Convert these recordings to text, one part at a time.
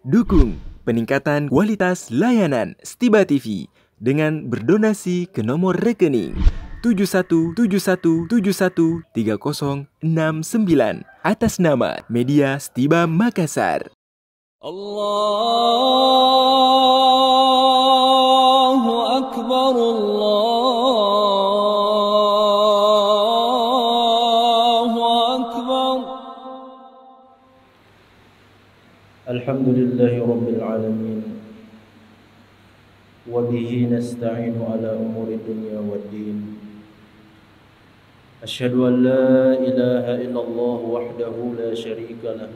Dukung peningkatan kualitas layanan Stiba TV dengan berdonasi ke nomor rekening 7171713069 atas nama Media Stiba Makassar. Allahu Akbar, Allahu Akbar. Alhamdulillahi Rabbil Alamin. Wabihi nasta'inu ala umuri dunya waddin. Ashhadu an la ilaha illallah wahdahu la sharika lah.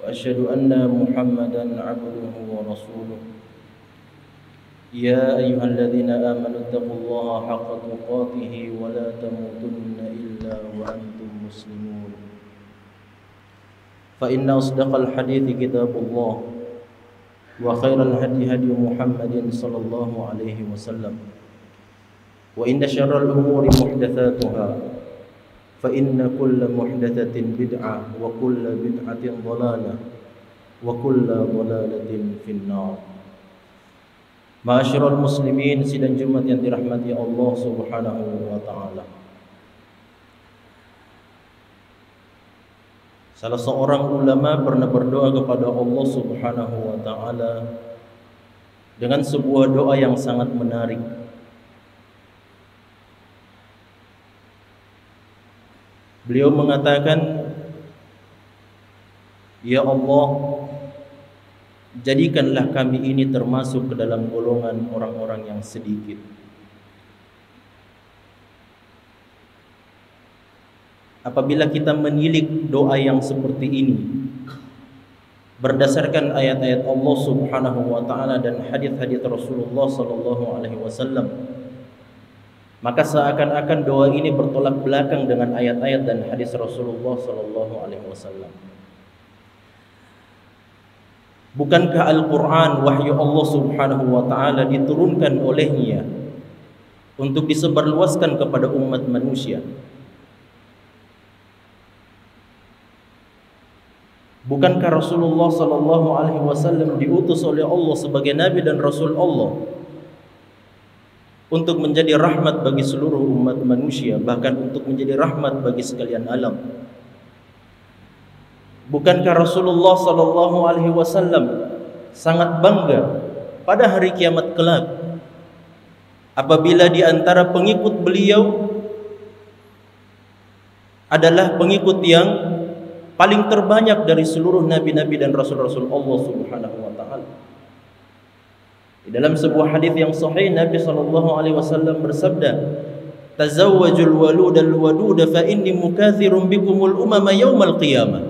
Wa ashhadu anna Muhammadan abduhu wa rasuluh. Ya ayyuhalladzina amanu taqullaha haqqa tuqatih wa la tamutunna illa wa antum muslimun. Fa inna asdaqal hadithi kitabullah wa khairal hadi hadi Muhammadin sallallahu alaihi wasallam. Wa inna syarral umuri muhdatsatuha fa inna kulla muhdatsatin bid'ah wa kulla bid'atin dhalalah wa kulla dhalalatin finnar. Ma'asyiral muslimin, sidang Jumat yang dirahmati Allah Subhanahu wa taala. Salah seorang ulama pernah berdoa kepada Allah Subhanahu wa taala dengan sebuah doa yang sangat menarik. Beliau mengatakan, "Ya Allah, jadikanlah kami ini termasuk ke dalam golongan orang-orang yang sedikit." Apabila kita menilik doa yang seperti ini berdasarkan ayat-ayat Allah Subhanahu wa taala dan hadis-hadis Rasulullah sallallahu alaihi wasallam, maka seakan-akan doa ini bertolak belakang dengan ayat-ayat dan hadis Rasulullah sallallahu alaihi wasallam. Bukankah Al-Qur'an wahyu Allah Subhanahu wa taala diturunkan olehnya untuk disebarluaskan kepada umat manusia? Bukankah Rasulullah sallallahu alaihi wasallam diutus oleh Allah sebagai nabi dan rasul Allah untuk menjadi rahmat bagi seluruh umat manusia, bahkan untuk menjadi rahmat bagi sekalian alam? Bukankah Rasulullah sallallahu alaihi wasallam sangat bangga pada hari kiamat kelak apabila di antara pengikut beliau adalah pengikut yang paling terbanyak dari seluruh nabi-nabi dan rasul-rasul Allah Subhanahu wa taala? Di dalam sebuah hadis yang sahih, Nabi sallallahu alaihi wasallam bersabda, "Tazawwajul waludal waduda fa inni mukatsirun bikumul umama yaumal qiyamah."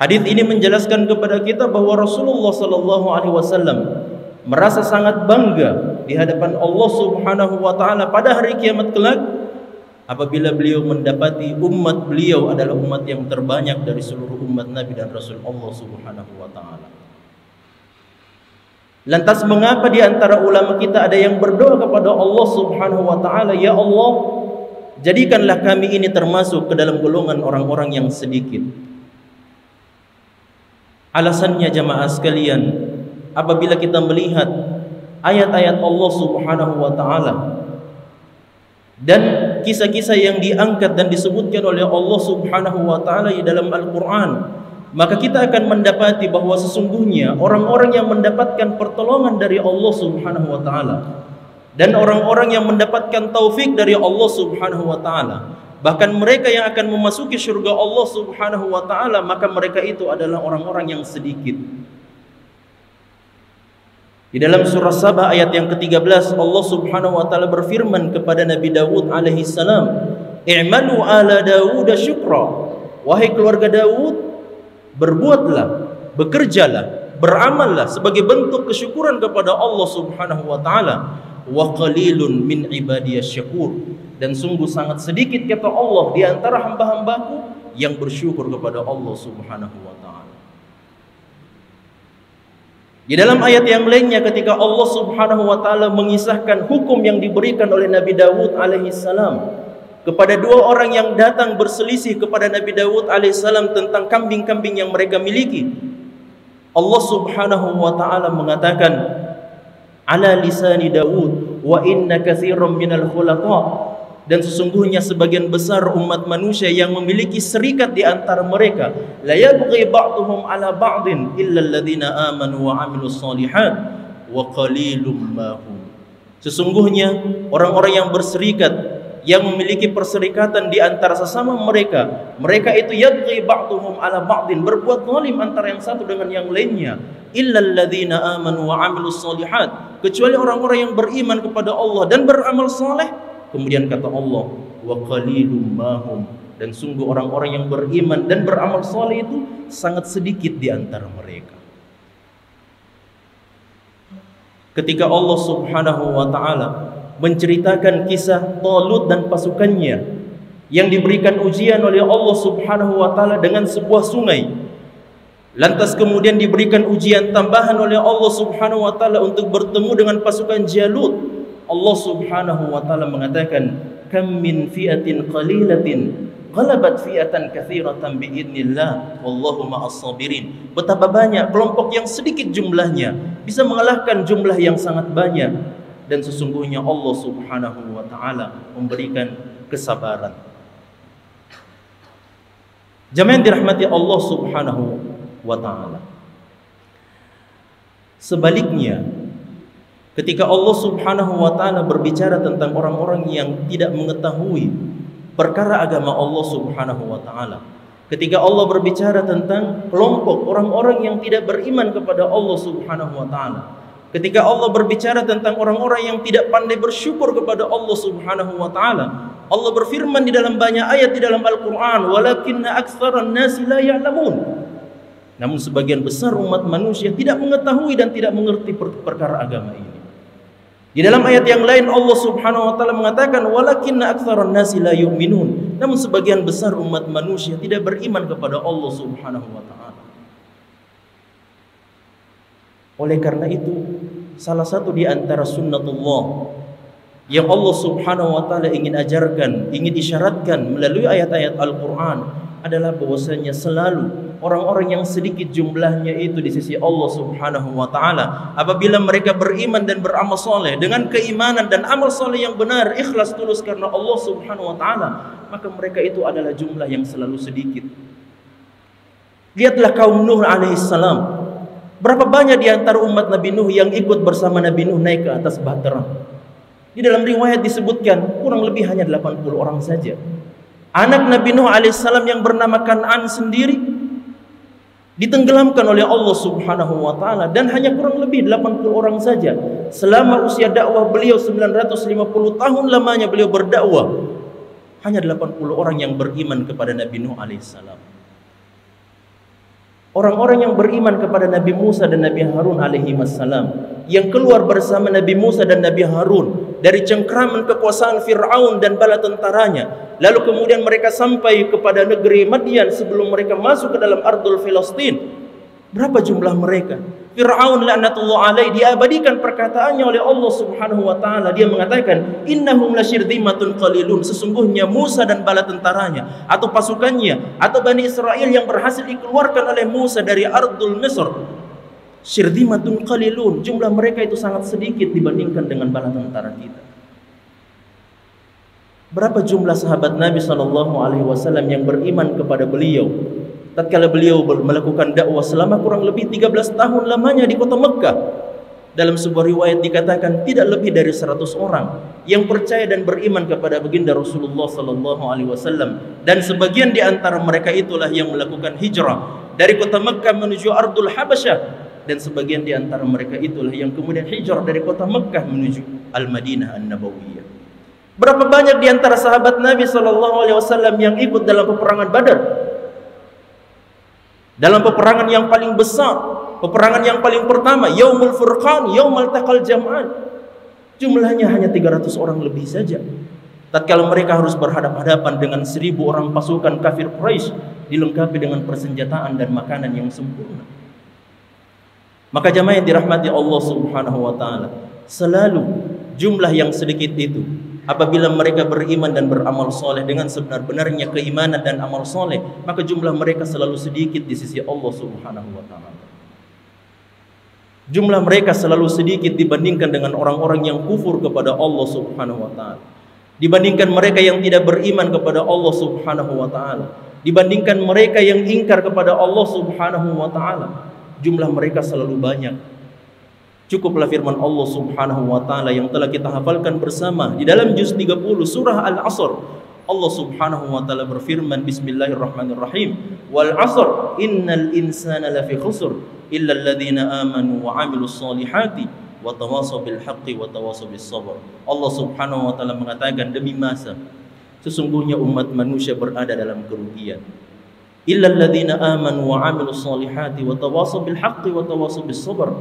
Hadis ini menjelaskan kepada kita bahwa Rasulullah sallallahu alaihi wasallam merasa sangat bangga di hadapan Allah Subhanahu wa taala pada hari kiamat kelak apabila beliau mendapati umat beliau adalah umat yang terbanyak dari seluruh umat Nabi dan Rasul Allah Subhanahu wa taala. Lantas mengapa di antara ulama kita ada yang berdoa kepada Allah Subhanahu wa taala, "Ya Allah, jadikanlah kami ini termasuk ke dalam golongan orang-orang yang sedikit"? Alasannya jamaah sekalian, apabila kita melihat ayat-ayat Allah Subhanahu wa taala dan kisah-kisah yang diangkat dan disebutkan oleh Allah Subhanahu wa taala di dalam Al-Qur'an, maka kita akan mendapati bahwa sesungguhnya orang-orang yang mendapatkan pertolongan dari Allah Subhanahu wa taala dan orang-orang yang mendapatkan taufik dari Allah Subhanahu wa taala, bahkan mereka yang akan memasuki surga Allah Subhanahu wa taala, maka mereka itu adalah orang-orang yang sedikit. Di dalam surah Sabah ayat yang ke-13, Allah Subhanahu wa taala berfirman kepada Nabi Daud alaihi salam, "I'malu ala Daud syukra." Wahai keluarga Daud, berbuatlah, bekerjalah, beramallah sebagai bentuk kesyukuran kepada Allah Subhanahu wa taala. Wa qalilun min ibadiyasy syakur. Dan sungguh sangat sedikit, kata Allah, di antara hamba-hambaku yang bersyukur kepada Allah Subhanahu wa taala. Di dalam ayat yang lainnya ketika Allah Subhanahu wa taala mengisahkan hukum yang diberikan oleh Nabi Daud alaihi salam kepada dua orang yang datang berselisih kepada Nabi Daud alaihissalam tentang kambing-kambing yang mereka miliki. Allah Subhanahu wa taala mengatakan, ala lisani Daud wa inna katsiran minal khulaqa, dan sesungguhnya sebagian besar umat manusia yang memiliki serikat di antara mereka, la yabghi ba'dhum ala ba'din illa alladhina amanu wa 'amilus shalihat wa qalilum ma hum. Sesungguhnya orang-orang yang berserikat, yang memiliki perserikatan di antara sesama mereka, mereka itu yabghi ba'dhum ala ba'din, berbuat zalim antara yang satu dengan yang lainnya, illa alladzina amanu wa 'amilus shalihat, kecuali orang-orang yang beriman kepada Allah dan beramal saleh. Kemudian kata Allah, wa qalilum mahum, dan sungguh orang-orang yang beriman dan beramal saleh itu sangat sedikit di antara mereka. Ketika Allah Subhanahu wa taala menceritakan kisah Talut dan pasukannya yang diberikan ujian oleh Allah Subhanahu wa taala dengan sebuah sungai, lantas kemudian diberikan ujian tambahan oleh Allah Subhanahu wa taala untuk bertemu dengan pasukan Jalut, Allah Subhanahu wa taala mengatakan, kam min fi'atin qalilatin ghalabat fi'atan katsiratan biidznillah wallahu ma'as sabirin. Betapa banyak kelompok yang sedikit jumlahnya bisa mengalahkan jumlah yang sangat banyak, dan sesungguhnya Allah Subhanahu wa taala memberikan kesabaran. Jamaah yang dirahmati Allah Subhanahu wa taala. Sebaliknya, ketika Allah Subhanahu wa taala berbicara tentang orang-orang yang tidak mengetahui perkara agama Allah Subhanahu wa taala, ketika Allah berbicara tentang kelompok orang-orang yang tidak beriman kepada Allah Subhanahu wa taala, ketika Allah berbicara tentang orang-orang yang tidak pandai bersyukur kepada Allah Subhanahu wa taala, Allah berfirman di dalam banyak ayat di dalam Al-Qur'an, walakinna aktsaran nasi la ya'lamun. Namun sebagian besar umat manusia tidak mengetahui dan tidak mengerti perkara agama ini. Di dalam ayat yang lain Allah Subhanahu wa taala mengatakan, walakinna aktsaran nasi la yu'minun. Namun sebagian besar umat manusia tidak beriman kepada Allah Subhanahu wa taala. Oleh karena itu, salah satu di antara sunnatullah yang Allah Subhanahu wa taala ingin ajarkan, ingin isyaratkan melalui ayat-ayat Al-Qur'an adalah bahwasanya selalu orang-orang yang sedikit jumlahnya itu di sisi Allah Subhanahu wa taala, apabila mereka beriman dan beramal soleh dengan keimanan dan amal soleh yang benar, ikhlas tulus karena Allah Subhanahu wa taala, maka mereka itu adalah jumlah yang selalu sedikit. Lihatlah kaum Nuh alaihissalam. Berapa banyak di antara umat Nabi Nuh yang ikut bersama Nabi Nuh naik ke atas bahtera? Di dalam riwayat disebutkan kurang lebih hanya 80 orang saja. Anak Nabi Nuh alaihissalam yang bernama Kan'an sendiri ditenggelamkan oleh Allah Subhanahu wa taala, dan hanya kurang lebih 80 orang saja. Selama usia dakwah beliau 950 tahun lamanya beliau berdakwah, hanya 80 orang yang beriman kepada Nabi Nuh alaihissalam. Orang-orang yang beriman kepada Nabi Musa dan Nabi Harun alaihissalam, yang keluar bersama Nabi Musa dan Nabi Harun dari cengkraman kekuasaan Fir'aun dan bala tentaranya, lalu kemudian mereka sampai kepada negeri Madian sebelum mereka masuk ke dalam Ardul Filistin. Berapa jumlah mereka? Fir'aun laknatullah alaih, diabadikan perkataannya oleh Allah Subhanahu wa taala. Dia mengatakan, innahum lasyirzimatun qalilun, sesungguhnya Musa dan bala tentaranya atau pasukannya atau Bani Israel yang berhasil dikeluarkan oleh Musa dari Ardul Misr, syirzimatun qalilun, jumlah mereka itu sangat sedikit dibandingkan dengan bala tentara kita. Berapa jumlah sahabat Nabi SAW yang beriman kepada beliau tatkala beliau melakukan dakwah selama kurang lebih 13 tahun lamanya di kota Mekkah? Dalam sebuah riwayat dikatakan tidak lebih dari 100 orang yang percaya dan beriman kepada baginda Rasulullah SAW, dan sebagian di antara mereka itulah yang melakukan hijrah dari kota Mekkah menuju Ardul Habasyah, dan sebagian di antara mereka itulah yang kemudian hijrah dari kota Mekkah menuju Al-Madinah An-Nabawiyah. Berapa banyak di antara sahabat Nabi SAW yang ikut dalam peperangan Badar? Dalam peperangan yang paling besar, peperangan yang paling pertama, Yaumul Furqan, Yaumul Taqal Jam'an, jumlahnya hanya 300 orang lebih saja. Tatkala mereka harus berhadapan-hadapan dengan 1000 orang pasukan kafir Quraisy, dilengkapi dengan persenjataan dan makanan yang sempurna. Maka jamaah yang dirahmati Allah Subhanahu wa taala, selalu jumlah yang sedikit itu Apabila mereka beriman dan beramal soleh dengan sebenar-benarnya keimanan dan amal soleh, maka jumlah mereka selalu sedikit di sisi Allah Subhanahu wa ta'ala. Jumlah mereka selalu sedikit dibandingkan dengan orang-orang yang kufur kepada Allah Subhanahu wa ta'ala, dibandingkan mereka yang tidak beriman kepada Allah Subhanahu wa ta'ala, dibandingkan mereka yang ingkar kepada Allah Subhanahu wa ta'ala. Jumlah mereka selalu banyak. Cukuplah firman Allah Subhanahu wa ta'ala yang telah kita hafalkan bersama di dalam juz 30 surah Al-Asr. Allah Subhanahu wa ta'ala berfirman, bismillahirrahmanirrahim, wal 'asr innal insana lafi khusr illa alladhina amanu wa 'amilus solihati wa tawasaw bil haqqi wa tawasaw bis sabr. Allah Subhanahu wa ta'ala mengatakan, demi masa sesungguhnya umat manusia berada dalam kerugian. Illa alladhina amanu wa 'amilus solihati wa tawasaw bil haqqi wa tawasaw bis sabr.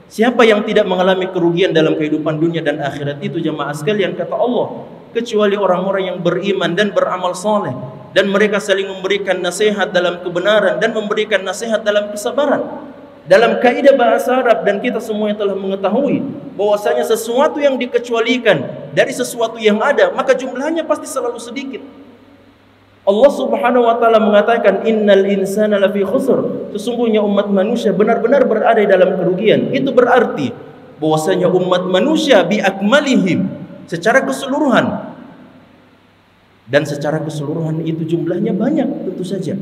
Siapa yang tidak mengalami kerugian dalam kehidupan dunia dan akhirat itu, jemaah sekalian, kata Allah, kecuali orang-orang yang beriman dan beramal soleh, dan mereka saling memberikan nasihat dalam kebenaran dan memberikan nasihat dalam kesabaran. Dalam kaidah bahasa Arab, dan kita semua yang telah mengetahui bahwasanya sesuatu yang dikecualikan dari sesuatu yang ada, maka jumlahnya pasti selalu sedikit. Allah Subhanahu wa ta'ala mengatakan, innal insana lafi khusr, sesungguhnya umat manusia benar-benar berada dalam kerugian. Itu berarti bahwasanya umat manusia biakmalihim, secara keseluruhan, dan secara keseluruhan itu jumlahnya banyak, tentu saja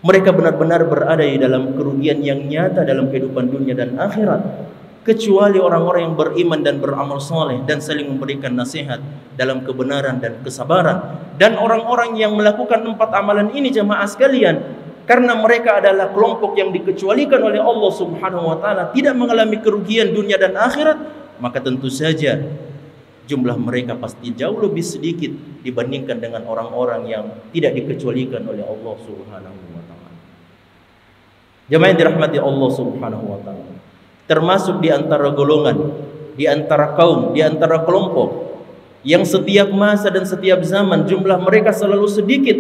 mereka benar-benar berada di dalam kerugian yang nyata dalam kehidupan dunia dan akhirat, kecuali orang-orang yang beriman dan beramal soleh dan saling memberikan nasihat dalam kebenaran dan kesabaran. Dan orang-orang yang melakukan 4 amalan ini, jemaah sekalian, karena mereka adalah kelompok yang dikecualikan oleh Allah Subhanahu wa ta'ala, tidak mengalami kerugian dunia dan akhirat, maka tentu saja jumlah mereka pasti jauh lebih sedikit dibandingkan dengan orang-orang yang tidak dikecualikan oleh Allah Subhanahu wa ta'ala. Jemaah yang dirahmati Allah Subhanahu wa ta'ala, termasuk di antara golongan, di antara kaum, di antara kelompok yang setiap masa dan setiap zaman jumlah mereka selalu sedikit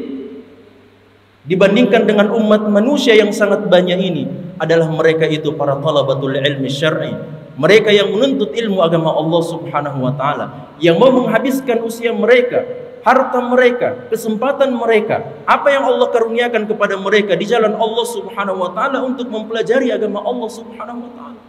dibandingkan dengan umat manusia yang sangat banyak ini, adalah mereka itu para talabatul ilmi syar'i, mereka yang menuntut ilmu agama Allah Subhanahu wa ta'ala, yang mau menghabiskan usia mereka, harta mereka, kesempatan mereka, apa yang Allah karuniakan kepada mereka di jalan Allah Subhanahu wa ta'ala untuk mempelajari agama Allah Subhanahu wa ta'ala.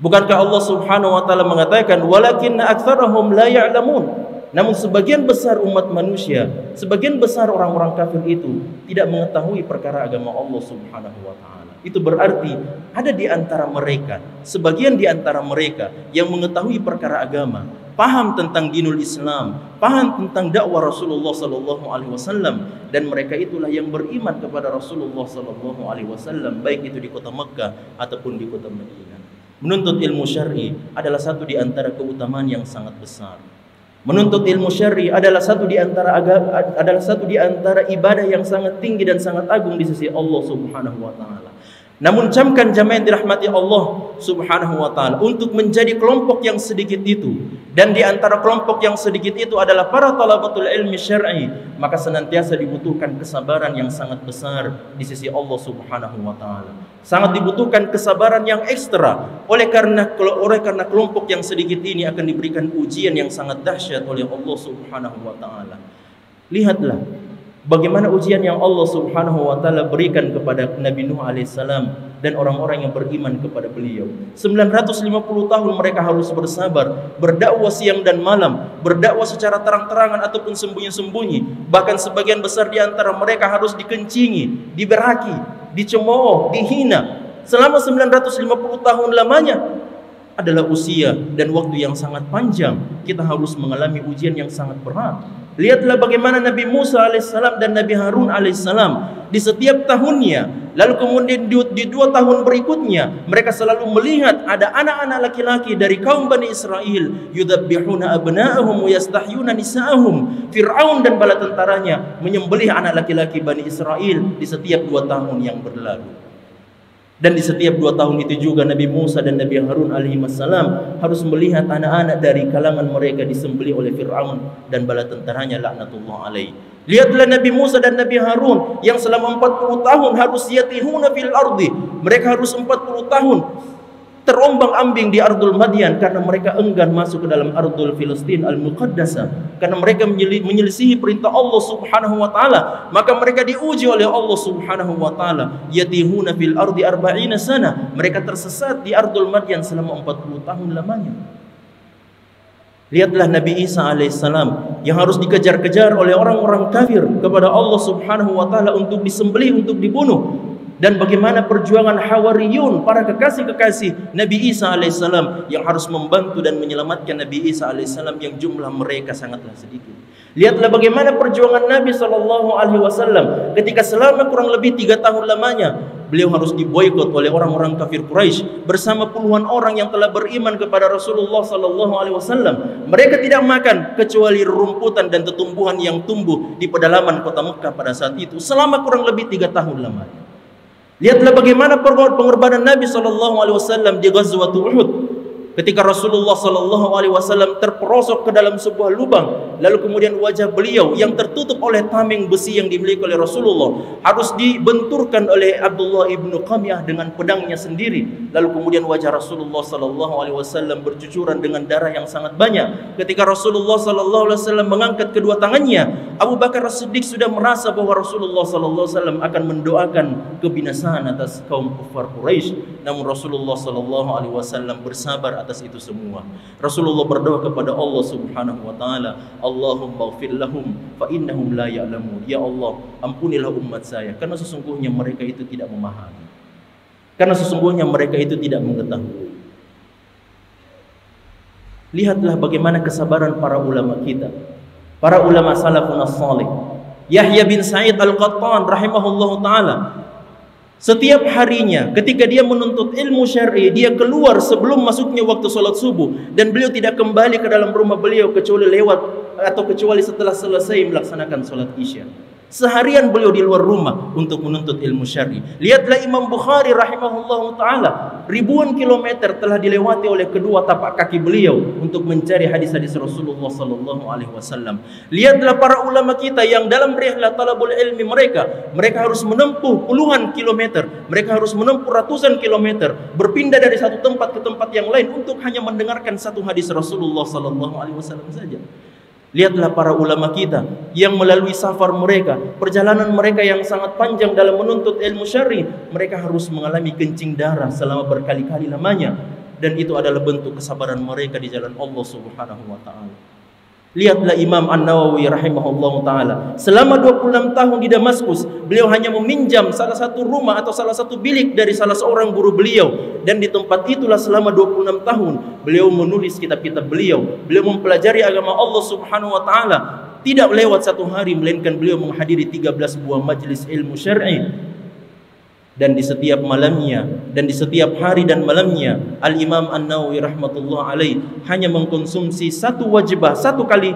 Bukankah Allah Subhanahu wa ta'ala mengatakan, walakinna aktsarahum la ya'lamun, namun sebagian besar umat manusia, sebagian besar orang-orang kafir itu tidak mengetahui perkara agama Allah Subhanahu wa ta'ala. Itu berarti ada di antara mereka, sebagian di antara mereka yang mengetahui perkara agama, paham tentang dinul Islam, paham tentang dakwah Rasulullah sallallahu alaihi wasallam, dan mereka itulah yang beriman kepada Rasulullah sallallahu alaihi wasallam, baik itu di kota Mekkah ataupun di kota Madinah. Menuntut ilmu syar'i adalah satu di antara keutamaan yang sangat besar. Menuntut ilmu syar'i adalah satu di antara ibadah yang sangat tinggi dan sangat agung di sisi Allah Subhanahu wa ta'ala. Namun camkan jamaah yang dirahmati Allah Subhanahu wa ta'ala, untuk menjadi kelompok yang sedikit itu, dan di antara kelompok yang sedikit itu adalah para talabatul ilmi syar'i, maka senantiasa dibutuhkan kesabaran yang sangat besar di sisi Allah Subhanahu wa ta'ala. Sangat dibutuhkan kesabaran yang ekstra, oleh karena kelompok yang sedikit ini akan diberikan ujian yang sangat dahsyat oleh Allah Subhanahu wa ta'ala. Lihatlah bagaimana ujian yang Allah Subhanahu wa ta'ala berikan kepada Nabi Nuh alaihissalam dan orang-orang yang beriman kepada beliau. 950 tahun mereka harus bersabar, berdakwah siang dan malam, berdakwah secara terang-terangan ataupun sembunyi-sembunyi. Bahkan sebagian besar di antara mereka harus dikencingi, diberaki, dicemooh, dihina. Selama 950 tahun lamanya adalah usia dan waktu yang sangat panjang. Kita harus mengalami ujian yang sangat berat. Lihatlah bagaimana Nabi Musa alaihissalam dan Nabi Harun alaihissalam di setiap tahunnya, lalu kemudian di 2 tahun berikutnya, mereka selalu melihat ada anak-anak laki-laki dari kaum Bani Israel, yudzabbihuna abna'ahum wa yastahyuna nisa'ahum. Fir'aun dan bala tentaranya menyembelih anak laki-laki Bani Israel di setiap 2 tahun yang berlalu. Dan di setiap 2 tahun itu juga Nabi Musa dan Nabi Harun alaihissalam harus melihat anak-anak dari kalangan mereka disembelih oleh Fir'aun dan bala tentaranya laknatullah alaihi. Lihatlah Nabi Musa dan Nabi Harun yang selama 40 tahun harus yatihuna fil ardi. Mereka harus 40 tahun terombang-ambing di Ardul Madian karena mereka enggan masuk ke dalam Ardul Filistin Al-Muqaddasah, karena mereka menyelisihi perintah Allah Subhanahu wa taala. Maka mereka diuji oleh Allah Subhanahu wa taala, yatihuna fil ardi 40 sana. Mereka tersesat di Ardul Madian selama 40 tahun lamanya. Lihatlah Nabi Isa alaihissalam yang harus dikejar-kejar oleh orang-orang kafir kepada Allah Subhanahu wa taala untuk disembelih, untuk dibunuh. Dan bagaimana perjuangan Hawariyun, para kekasih-kekasih Nabi Isa alaihissalam yang harus membantu dan menyelamatkan Nabi Isa alaihissalam yang jumlah mereka sangatlah sedikit. Lihatlah bagaimana perjuangan Nabi SAW ketika selama kurang lebih 3 tahun lamanya beliau harus diboikot oleh orang-orang kafir Quraisy bersama puluhan orang yang telah beriman kepada Rasulullah SAW. Mereka tidak makan kecuali rumputan dan tumbuhan yang tumbuh di pedalaman kota Mekah pada saat itu selama kurang lebih 3 tahun lamanya. Lihatlah bagaimana pengorbanan Nabi SAW di Ghazwat Uhud. Ketika Rasulullah SAW terperosok ke dalam sebuah lubang, lalu kemudian wajah beliau yang tertutup oleh tameng besi yang dimiliki oleh Rasulullah harus dibenturkan oleh Abdullah ibnu Qamiyah dengan pedangnya sendiri. Lalu kemudian wajah Rasulullah SAW bercucuran dengan darah yang sangat banyak. Ketika Rasulullah SAW mengangkat kedua tangannya, Abu Bakar As-Siddiq sudah merasa bahwa Rasulullah SAW akan mendoakan kebinasaan atas kaum kufar Quraisy. Namun Rasulullah SAW bersabar atas itu semua. Rasulullah berdoa kepada Allah Subhanahu wa taala, Allahumma ighfir lahum fa innahum la ya'lamun. Ya Allah, ampunilah umat saya karena sesungguhnya mereka itu tidak memahami. Karena sesungguhnya mereka itu tidak mengetahui. Lihatlah bagaimana kesabaran para ulama kita, para ulama salafun as-salih. Yahya bin Sa'id Al-Qattan rahimahullahu taala, setiap harinya ketika dia menuntut ilmu syar'i, dia keluar sebelum masuknya waktu sholat subuh, dan beliau tidak kembali ke dalam rumah beliau kecuali kecuali setelah selesai melaksanakan sholat isya. Seharian beliau di luar rumah untuk menuntut ilmu syar'i. Lihatlah Imam Bukhari rahimahullahu taala, ribuan kilometer telah dilewati oleh kedua tapak kaki beliau untuk mencari hadis-hadis Rasulullah sallallahu alaihi wasallam. Lihatlah para ulama kita yang dalam rihlah talabul ilmi mereka harus menempuh puluhan kilometer, mereka harus menempuh ratusan kilometer, berpindah dari satu tempat ke tempat yang lain untuk hanya mendengarkan satu hadis Rasulullah sallallahu alaihi wasallam saja. Lihatlah para ulama kita yang melalui safar mereka, perjalanan mereka yang sangat panjang dalam menuntut ilmu syar'i, mereka harus mengalami kencing darah selama berkali-kali lamanya, dan itu adalah bentuk kesabaran mereka di jalan Allah Subhanahu wa taala. Lihatlah Imam An-Nawawi rahimahullah ta'ala, selama 26 tahun di Damaskus, beliau hanya meminjam salah satu rumah atau salah satu bilik dari salah seorang guru beliau, dan di tempat itulah selama 26 tahun beliau menulis kitab-kitab beliau mempelajari agama Allah Subhanahu wa ta'ala. Tidak lewat satu hari melainkan beliau menghadiri 13 buah majlis ilmu syar'i. Dan di setiap malamnya dan di setiap hari dan malamnya, Al-Imam An-Nawawi rahmatullah alaih hanya mengkonsumsi satu wajibah, satu kali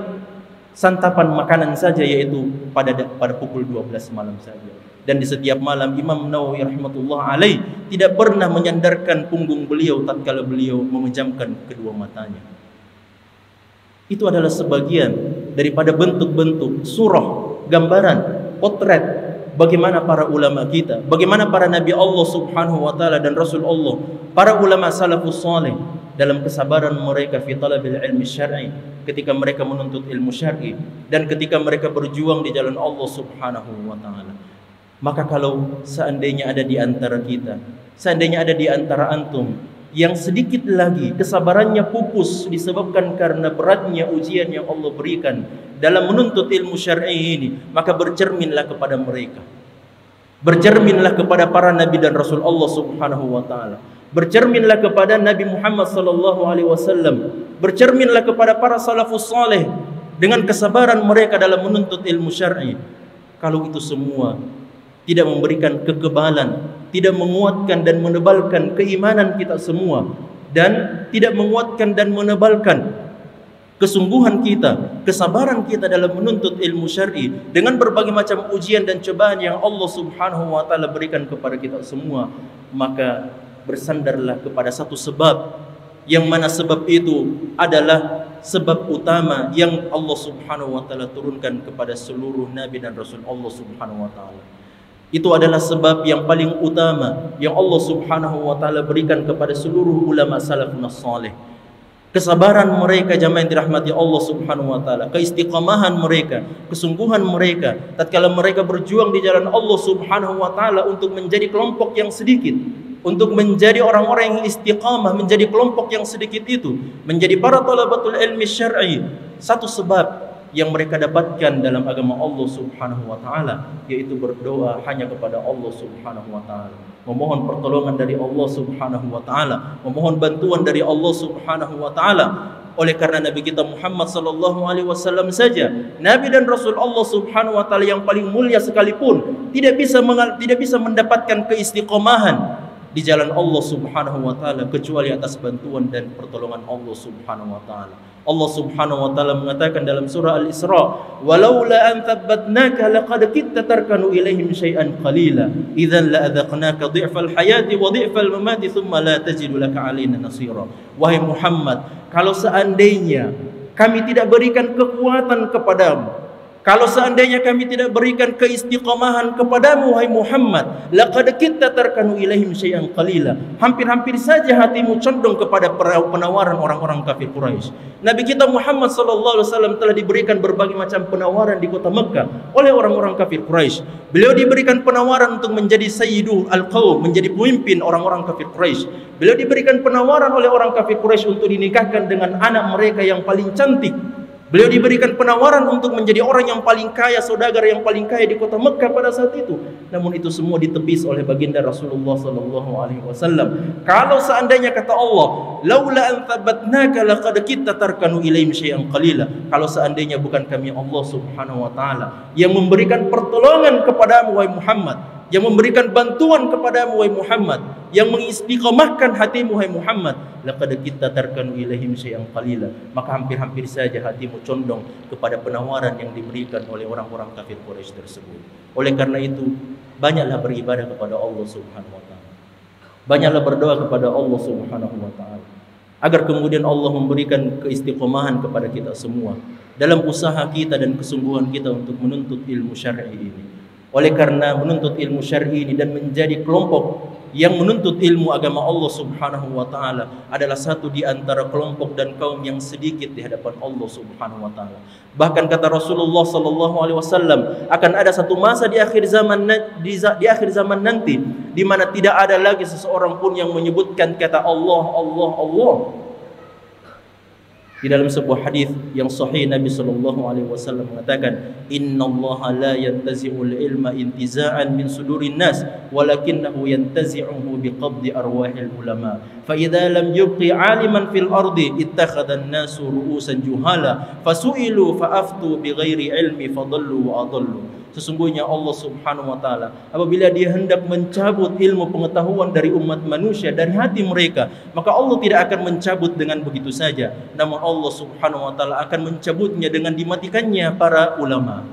santapan makanan saja, yaitu pada pukul 12 malam saja. Dan di setiap malam Imam Nawawi rahmatullah alaih tidak pernah menyandarkan punggung beliau tatkala beliau memejamkan kedua matanya. Itu adalah sebagian daripada bentuk-bentuk surah, gambaran, potret bagaimana para ulama kita, bagaimana para nabi Allah Subhanahu wa taala dan Rasul Allah, para ulama salafus salih dalam kesabaran mereka fi talabil ilmi syar'i, ketika mereka menuntut ilmu syar'i dan ketika mereka berjuang di jalan Allah Subhanahu wa taala. Maka kalau seandainya ada di antara kita, seandainya ada di antara antum yang sedikit lagi kesabarannya pupus disebabkan karena beratnya ujian yang Allah berikan dalam menuntut ilmu syar'i ini, maka bercerminlah kepada mereka. Bercerminlah kepada para nabi dan rasul Allah Subhanahu wa taala. Bercerminlah kepada Nabi Muhammad sallallahu alaihi wasallam. Bercerminlah kepada para salafus saleh dengan kesabaran mereka dalam menuntut ilmu syar'i. Kalau itu semua tidak memberikan kekebalan, tidak menguatkan dan menebalkan keimanan kita semua, dan tidak menguatkan dan menebalkan kesungguhan kita, kesabaran kita dalam menuntut ilmu syar'i dengan berbagai macam ujian dan cobaan yang Allah Subhanahu wa taala berikan kepada kita semua, maka bersandarlah kepada satu sebab, yang mana sebab itu adalah sebab utama yang Allah Subhanahu wa taala turunkan kepada seluruh nabi dan rasul Allah Subhanahu wa taala. Itu adalah sebab yang paling utama yang Allah Subhanahu wa taala berikan kepada seluruh ulama salafun salih. Kesabaran mereka jamaah yang dirahmati Allah Subhanahu wa taala, keistiqamahan mereka, kesungguhan mereka tatkala mereka berjuang di jalan Allah Subhanahu wa taala untuk menjadi kelompok yang sedikit, untuk menjadi orang-orang yang istiqamah, menjadi kelompok yang sedikit itu, menjadi para talabatul ilmi syar'i. Satu sebab yang mereka dapatkan dalam agama Allah Subhanahu wa taala yaitu berdoa hanya kepada Allah Subhanahu wa taala, memohon pertolongan dari Allah Subhanahu wa taala, memohon bantuan dari Allah Subhanahu wa taala. Oleh karena Nabi kita Muhammad sallallahu alaihi wasallam saja, nabi dan rasul Allah Subhanahu wa taala yang paling mulia sekalipun, tidak bisa mendapatkan keistiqomahan di jalan Allah Subhanahu wa taala kecuali atas bantuan dan pertolongan Allah Subhanahu wa taala. Allah Subhanahu wa taala mengatakan dalam surah Al-Isra, "Walaula an thabbatnaka laqad kitta tarkanu ilaihim syai'an qalila, idzan la adzaqnaka dhi'fal hayati wa dhi'fal mamati thumma la tajidu laka 'alaina nasira." Wahai Muhammad, kalau seandainya kami tidak berikan kekuatan kepadamu, kalau seandainya kami tidak berikan keistiqamahan kepadamu wahai Muhammad, laqad kitta tarkanu ilaihim syai'an qalila, hampir-hampir saja hatimu condong kepada penawaran orang-orang kafir Quraisy. Nabi kita Muhammad sallallahu alaihi wasallam telah diberikan berbagai macam penawaran di kota Mekah oleh orang-orang kafir Quraisy. Beliau diberikan penawaran untuk menjadi sayyidul al-qaum, menjadi pemimpin orang-orang kafir Quraisy. Beliau diberikan penawaran oleh orang kafir Quraisy untuk dinikahkan dengan anak mereka yang paling cantik. Beliau diberikan penawaran untuk menjadi orang yang paling kaya, saudagar yang paling kaya di kota Mekah pada saat itu. Namun itu semua ditepis oleh baginda Rasulullah sallallahu alaihi wasallam. Kalau seandainya kata Allah, laula an thabbatnaka laqad kitta tarkanu ilaihim syai'an qalila. Kalau seandainya bukan kami Allah Subhanahu wa taala yang memberikan pertolongan kepadamu wahai Muhammad, yang memberikan bantuan kepadamu wahai Muhammad, yang mengistiqamahkan hatimu wahai Muhammad, laqad kitta tarkanu ilaihim syai'an qalila, maka hampir-hampir saja hatimu condong kepada penawaran yang diberikan oleh orang-orang kafir Quraisy tersebut. Oleh karena itu, banyaklah beribadah kepada Allah Subhanahu wa taala. Banyaklah berdoa kepada Allah Subhanahu wa taala agar kemudian Allah memberikan keistiqomahan kepada kita semua dalam usaha kita dan kesungguhan kita untuk menuntut ilmu syar'i ini. Oleh karena menuntut ilmu syar'i ini dan menjadi kelompok yang menuntut ilmu agama Allah Subhanahu wa taala adalah satu di antara kelompok dan kaum yang sedikit di hadapan Allah Subhanahu wa taala. Bahkan kata Rasulullah sallallahu alaihi wasallam, akan ada satu masa di akhir zaman nanti di mana tidak ada lagi seseorang pun yang menyebutkan kata Allah, Allah, Allah. Di dalam sebuah hadis yang sahih Nabi sallallahu alaihi wasallam mengatakan, "Innallaha la yantazi'ul ilma intiza'an min sudurin nas, walakinnahu yantazi'uhu biqabdi arwahil ulama. Fa idza lam yubqi 'aliman fil ardi ittakhadha an-nasu ru'usan juhala, fasu'ilu fa aftu bighairi ilmi fadallu wa adallu." Sesungguhnya Allah Subhanahu wa taala apabila Dia hendak mencabut ilmu pengetahuan dari umat manusia dari hati mereka, maka Allah tidak akan mencabut dengan begitu saja. Namun Allah Subhanahu wa taala akan mencabutnya dengan dimatikannya para ulama.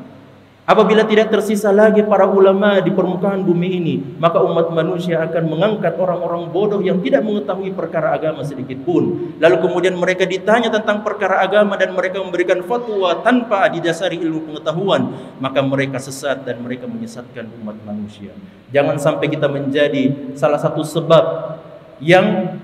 Apabila tidak tersisa lagi para ulama di permukaan bumi ini, maka umat manusia akan mengangkat orang-orang bodoh yang tidak mengetahui perkara agama sedikit pun. Lalu kemudian mereka ditanya tentang perkara agama dan mereka memberikan fatwa tanpa didasari ilmu pengetahuan, maka mereka sesat dan mereka menyesatkan umat manusia. Jangan sampai kita menjadi salah satu sebab yang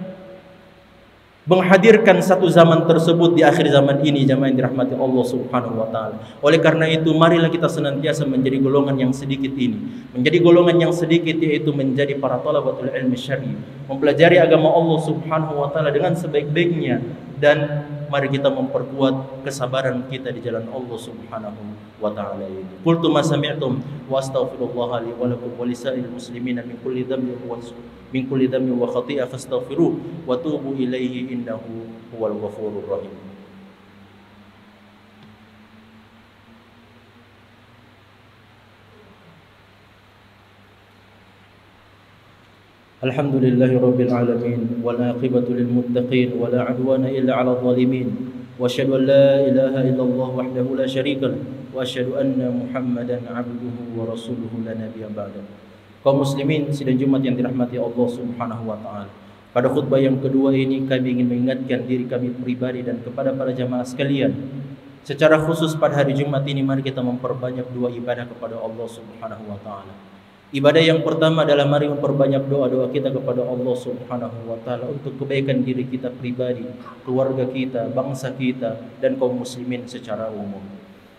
menghadirkan satu zaman tersebut di akhir zaman ini, jamaah yang dirahmati Allah Subhanahu wa taala. Oleh karena itu, marilah kita senantiasa menjadi golongan yang sedikit ini. Menjadi golongan yang sedikit yaitu menjadi para thalabatul ilmi syar'i, mempelajari agama Allah Subhanahu wa taala dengan sebaik-baiknya, dan mari kita memperkuat kesabaran kita di jalan Allah Subhanahu wa taala ini. Qultu ma sami'tum wa astaghfirullah li wa lakum wa lisa'il muslimina min kulli dhanbin wa khati'ah fastaghfiruh wa tubu ilaihi innahu huwal ghafurur rahim. Alhamdulillahi rabbil alamin wal aqibatu lil muttaqin wa la 'udwana illa 'alal zalimin wa asyhadu an la ilaha illallah wahdahu la syarika lahu wa asyhadu anna Muhammadan 'abduhu wa rasuluhu la nabiyya ba'da. Kaum muslimin sidang Jumat yang dirahmati Allah Subhanahu wa taala. Pada khutbah yang kedua ini kami ingin mengingatkan diri kami pribadi dan kepada para jamaah sekalian. Secara khusus pada hari Jumat ini mari kita memperbanyak dua ibadah kepada Allah Subhanahu wa taala. Ibadah yang pertama adalah mari memperbanyak doa-doa kita kepada Allah Subhanahu wa taala untuk kebaikan diri kita pribadi, keluarga kita, bangsa kita dan kaum muslimin secara umum.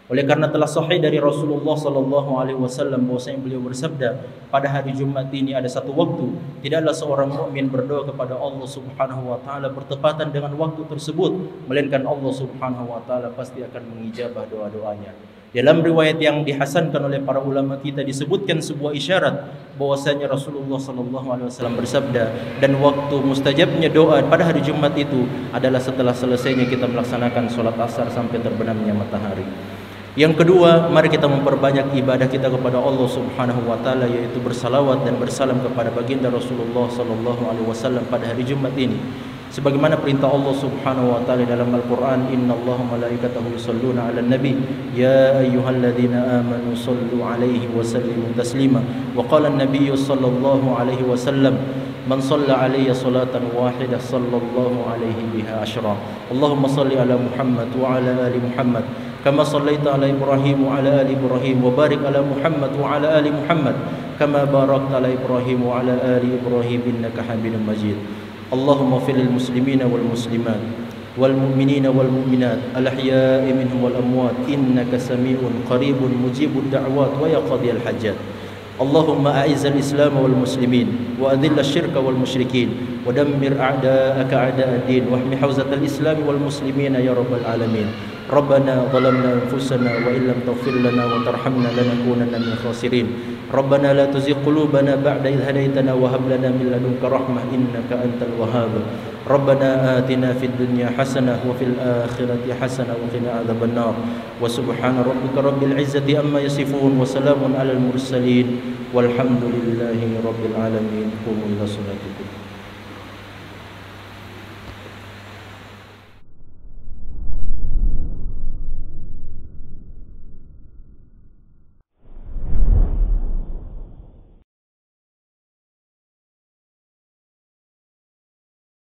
Oleh karena telah sahih dari Rasulullah sallallahu alaihi wasallam bahwasanya beliau bersabda, pada hari Jumat ini ada satu waktu tidaklah seorang mukmin berdoa kepada Allah Subhanahu wa taala bertepatan dengan waktu tersebut, melainkan Allah Subhanahu wa taala pasti akan mengijabah doa-doanya. Dalam riwayat yang dihasankan oleh para ulama kita disebutkan sebuah isyarat bahwasanya Rasulullah sallallahu alaihi wasallam bersabda, dan waktu mustajabnya doa pada hari Jumat itu adalah setelah selesainya kita melaksanakan sholat asar sampai terbenamnya matahari. Yang kedua, mari kita memperbanyak ibadah kita kepada Allah Subhanahu wa taala, yaitu bersalawat dan bersalam kepada baginda Rasulullah sallallahu alaihi wasallam pada hari Jumat ini. Sebagaimana perintah Allah Subhanahu wa taala dalam Al-Qur'an, innallaha malaikatahu yusholluna 'alan nabi ya ayyuhalladzina amanu shallu 'alaihi wa sallimu taslima. Wa qala an-nabiyyu sallallahu alaihi wasallam, man shalla 'alayya salatan wahidah sallallahu alaihi biha asyra. Allahumma shalli 'ala Muhammad wa 'ala ali Muhammad kama shallaita 'ala Ibrahim wa 'ala ali Ibrahim wa barik 'ala Muhammad wa 'ala ali Muhammad kama barakta 'ala Ibrahim wa 'ala ali Ibrahim innaka Hamidum Majid. Allahumma ighfir lil muslimina wal muslimat wal mu'minina wal mu'minat al ahya'i minhum wal amwat innaka sami'un qaribun mujibud da'wat wa yaqdiyal hajat. Allahumma a'izzal islam wal muslimin wa adhill asyirka wal musyrikin wa dammir a'da'aka a'da'ad-din wa ahmi hawzatal islam wal muslimina ya rabbal alamin. Rabbana zalamna anfusana wa illam taghfir lana wa tarhamna lanakunanna minal khasirin. Rabbana la tuzigh qulubana ba'da idh hadaytana wa hab lana min ladunka rahmah innaka antal wahhab. Rabbana atina fid dunya hasanah wa fil akhirati hasanah wa qina adzaban nar. Wa subhana rabbika rabbil izzati amma yasifun wa salamun alal mursalin walhamdulillahi rabbil alamin. Qumu ila salatikum.